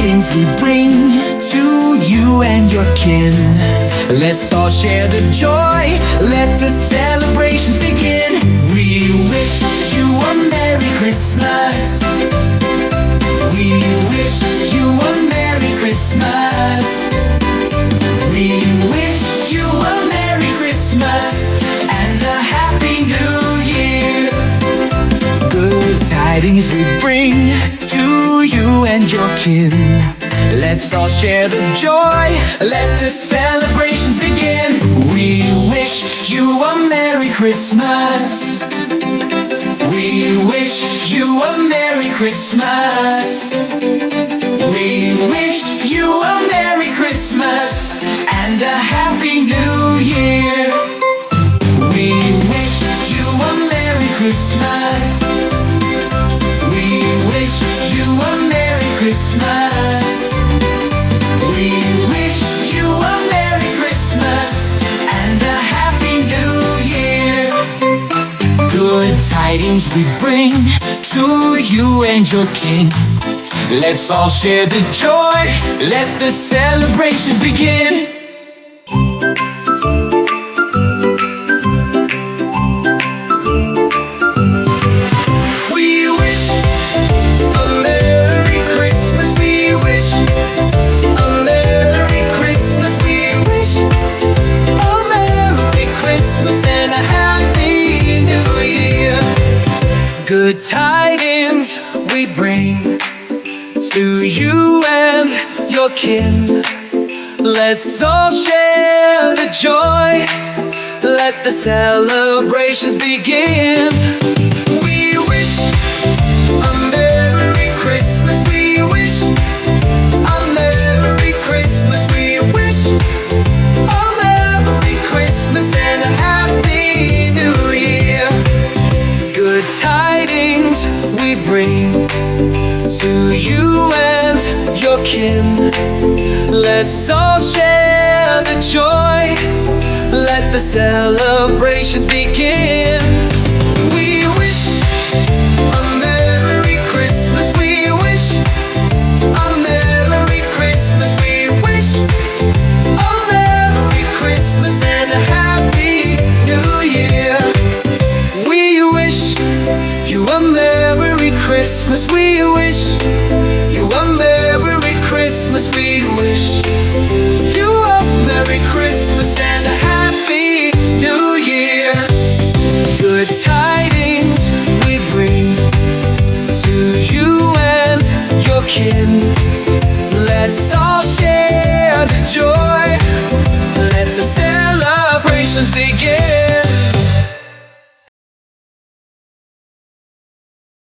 tidings we bring to you and your kin. Let's all share the joy, let the celebrations begin. We wish you a Merry Christmas. We wish you a Merry Christmas. We wish you a Merry Christmas and a Happy New Year. Good tidings we bring to you and your kin. Let's all share the joy, let the celebrations begin. We wish you a Merry Christmas. We wish you a Merry Christmas. We wish you a Merry Christmas and a Happy New Year. We wish you a Merry Christmas. We wish you a Merry Christmas. We wish you a Merry Christmas and a Happy New Year. Good tidings we bring to you and your kin. Let's all share the joy, let the celebrations begin. We wish a Merry Christmas. We wish a Merry Christmas. We wish a Merry Christmas and a Happy New Year. Good tidings we bring to you and your kin. Let's all share the joy, let the celebrations begin. We wish a Merry Christmas. We wish a Merry Christmas. We wish a Merry Christmas and a Happy New Year. Good tidings we bring to you and your kin. Let's all share the joy, let the celebrations begin. We wish a Merry Christmas. We wish a Merry Christmas. We wish a Merry Christmas and a Happy New Year. We wish you a Merry Christmas. We wish you a Merry Christmas. We wish